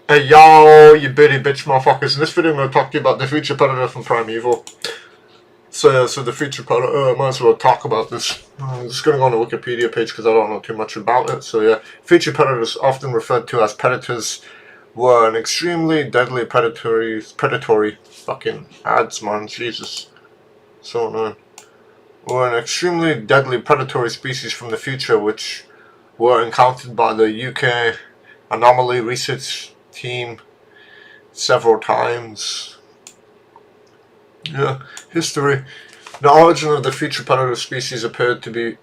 Hey yo, you bitty bitch motherfuckers. In this video I'm going to talk to you about the future predator from Primeval. So the future predator, I might as well talk about this. I'm just going to go on the Wikipedia page because I don't know too much about it. So yeah, future predators, often referred to as predators, were an extremely deadly predatory fucking ads, man, Jesus. So annoying. Were an extremely deadly predatory species from the future which were encountered by the UK Anomaly Research Team several times. Yeah, history. The origin of the future predator species appeared to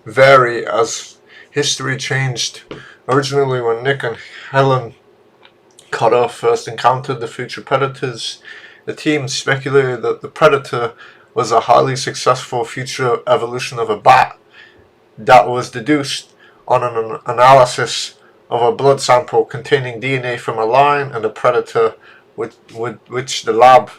vary as history changed. Originally, when Nick and Helen Cotter first encountered the future predators, the team speculated that the predator was a highly successful future evolution of a bat that was deduced on an analysis of a blood sample containing DNA from a lion and a predator, which the lab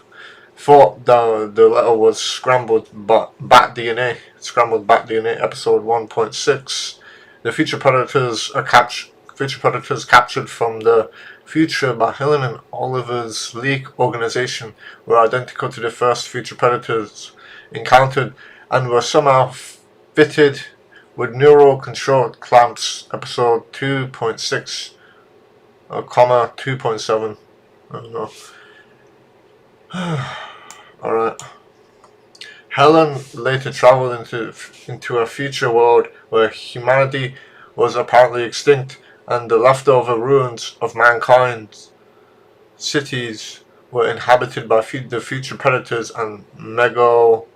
thought the letter was scrambled bat DNA. Scrambled bat DNA, episode 1.6. The future predators captured from the future by Helen and Oliver's Leak organization were identical to the first future predators encountered and were somehow fitted with neural control clamps, episode 2.6, comma 2.7. I don't know. Alright. Helen later traveled into a future world where humanity was apparently extinct and the leftover ruins of mankind's cities were inhabited by the future predators and Megalobacterians.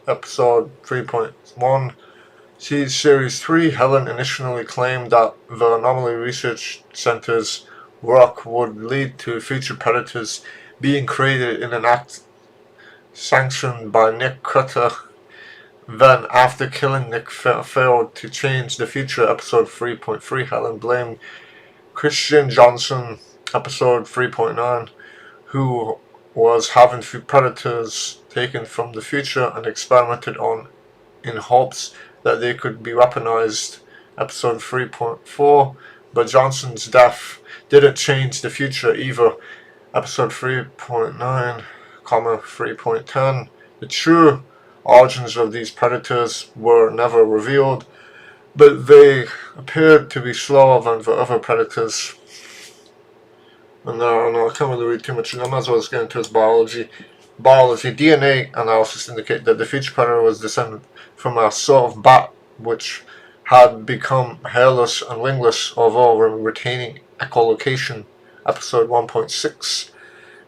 Episode 3.1. Series 3, Helen initially claimed that the Anomaly Research Center's work would lead to future predators being created in an act sanctioned by Nick Cutter. Then, after killing Nick failed to change the future, episode 3.3, Helen blamed Christian Johnson, episode 3.9, who was having predators taken from the future and experimented on in hopes that they could be weaponized, episode 3.4, but Johnson's death didn't change the future either, episode 3.9, 3.10. The true origins of these predators were never revealed, but they appeared to be slower than the other predators. And no, I can't really read too much. I might as well just get into its biology. DNA analysis indicate that the future predator was descended from a sort of bat which had become hairless and wingless, although retaining echolocation. Episode 1.6.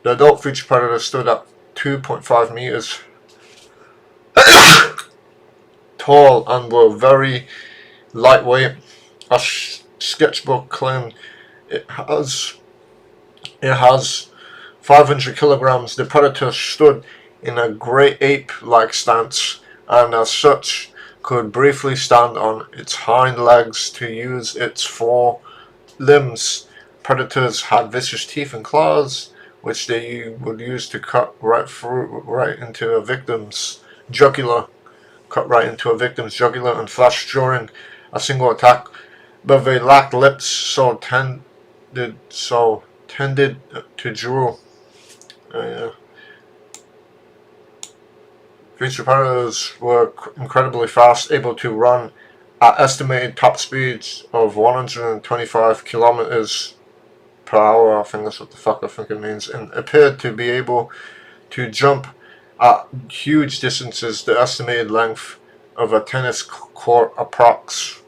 The adult future predator stood at 2.5 meters tall and were very lightweight. A sketchbook claimed it has 500 kilograms. The predator stood in a great ape-like stance, and as such could briefly stand on its hind legs to use its fore limbs. Predators had vicious teeth and claws, which they would use to cut right into a victim's jugular, and flesh during a single attack. But they lacked lips, so tended to drool. Future predators were incredibly fast, able to run at estimated top speeds of 125 kilometers per hour. I think that's what the fuck I think it means, and appeared to be able to jump at huge distances, the estimated length of a tennis court approx.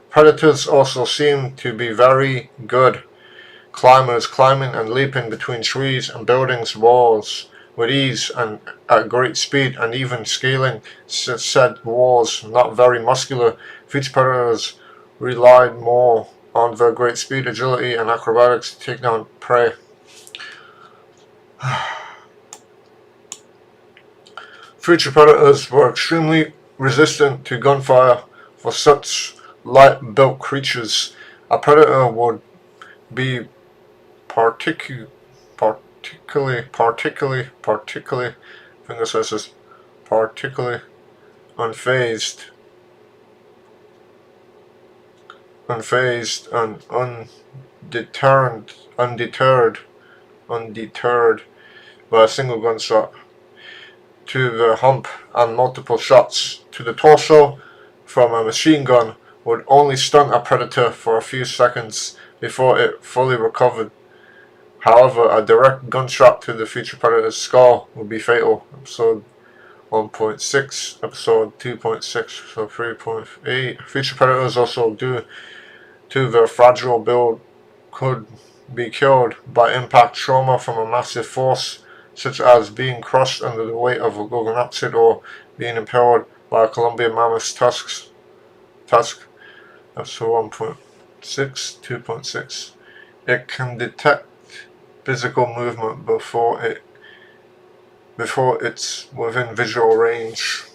Predators also seem to be very good climbers, climbing and leaping between trees and buildings' walls with ease and at great speed, and even scaling said walls. Not very muscular, future predators relied more on their great speed, agility, and acrobatics to take down prey. Future predators were extremely resistant to gunfire. For such light-built creatures, a predator would be particularly, I think it says this, particularly unfazed unfazed and undeterred by a single gunshot to the hump and multiple shots to the torso from a machine gun would only stun a predator for a few seconds before it fully recovered. However, a direct gunshot to the feature predator's skull would be fatal. Episode 1.6, episode 2.6, episode 3.8. Feature predators, also due to their fragile build, could be killed by impact trauma from a massive force, such as being crushed under the weight of a Gorgon acid or being impaled by a Columbian mammoth's tusk. Episode 1.6, 2.6. It can detect physical movement before it's within visual range.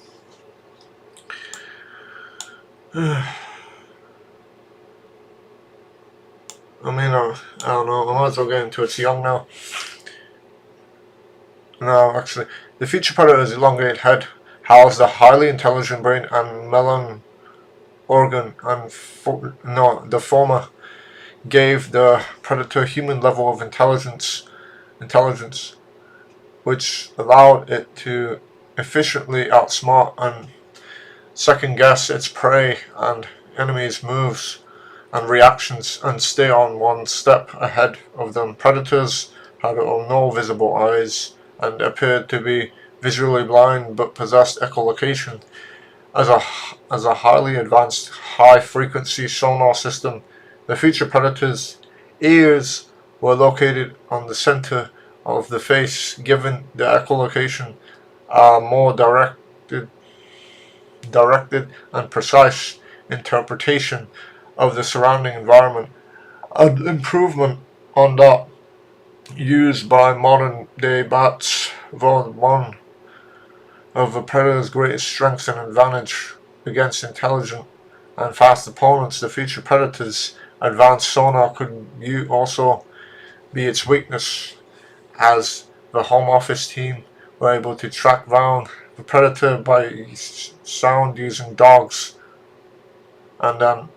I don't know, I might as well get into it. It's young now. No, actually, the feature predator's elongated head housed a highly intelligent brain and melon organ, and the former gave the predator a human level of intelligence, which allowed it to efficiently outsmart and second guess its prey and enemies' moves and reactions and stay on one step ahead of them. Predators had no visible eyes and appeared to be visually blind but possessed echolocation. As a highly advanced high-frequency sonar system, the feature predator's ears were located on the center of the face, giving the echolocation a more directed and precise interpretation of the surrounding environment, an improvement on that used by modern-day bats. Though one of the predator's greatest strengths and advantage against intelligent and fast opponents, the feature predator's advanced sonar could also be its weakness, as the Home Office team were able to track down the predator by sound using dogs and an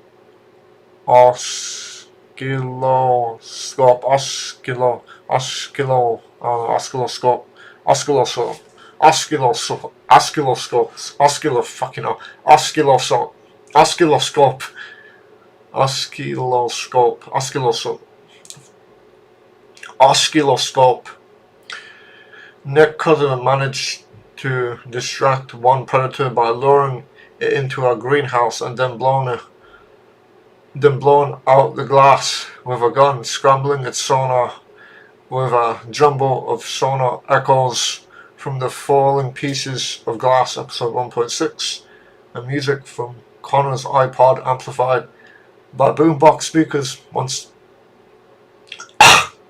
oscilloscope, Nick Cousin managed to distract one predator by luring it into a greenhouse and then blown out the glass with a gun, scrambling its sonar with a jumble of sonar echoes from the falling pieces of glass. Episode 1.6. And music from Connor's iPod amplified by boombox speakers once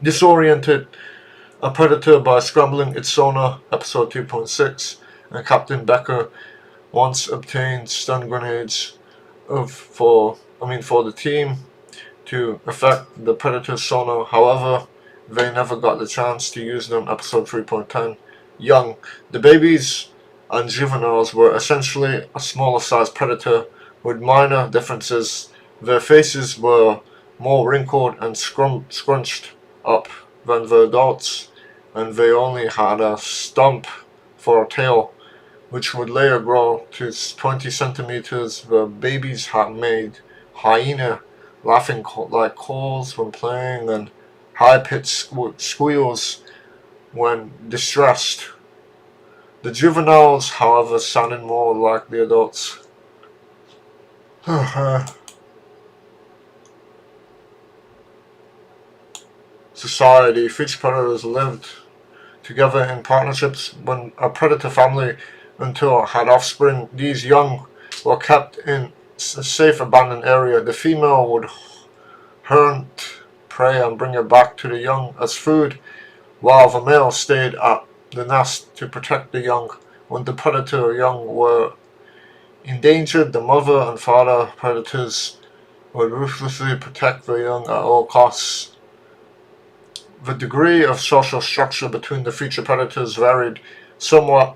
disoriented a predator by scrambling its sonar. Episode 2.6. And Captain Becker once obtained stun grenades for the team to affect the predator's sonar. However, they never got the chance to use them. Episode 3.10. Young. The babies and juveniles were essentially a smaller sized predator with minor differences. Their faces were more wrinkled and scrunched up than the adults, and they only had a stump for a tail, which would later grow to 20 centimeters. The babies had made hyena laughing like calls when playing and high-pitched squeals when distressed. The juveniles, however, sounded more like the adults. Society. Feature predators lived together in partnerships when a predator family until had offspring. These young were kept in a safe abandoned area. The female would hunt prey and bring it back to the young as food, while the male stayed at the nest to protect the young. When the predator young were endangered, the mother and father predators would ruthlessly protect the young at all costs. The degree of social structure between the feature predators varied somewhat.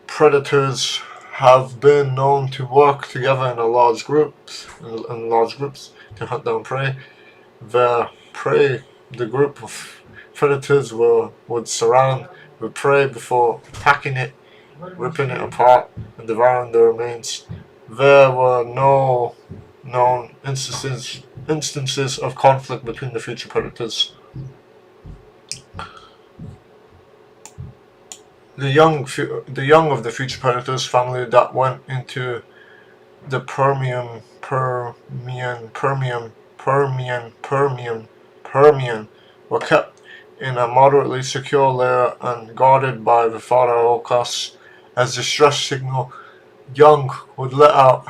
Predators have been known to work together in large groups to hunt down prey. The group of predators would surround the prey before attacking it, ripping it apart, and devouring the remains. There were no known instances of conflict between the future predators. The young of the future predators family that went into the Permian were kept in a moderately secure lair and guarded by the father at all costs. As the stress signal, young would let out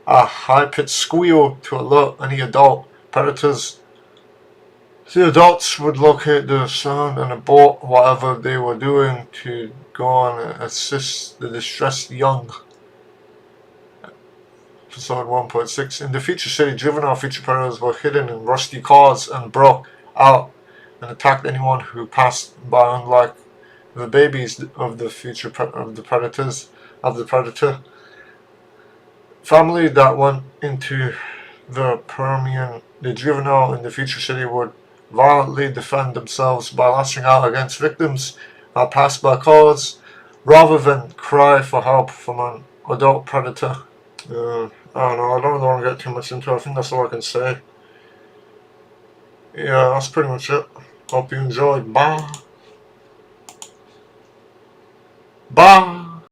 a high-pitched squeal to alert any adult predators. The adults would locate the sound and abort whatever they were doing to go on and assist the distressed young. Episode 1.6. In the future city, juvenile future predators were hidden in rusty cars and broke out and attacked anyone who passed by. Unlike the babies of the predator family that went into the Permian, the juvenile in the future city would violently defend themselves by lashing out against victims that passed by cars, rather than cry for help from an adult predator. I don't know, I don't really want to get too much into it. I think that's all I can say. Yeah, that's pretty much it. Hope you enjoyed. Bye. Bye.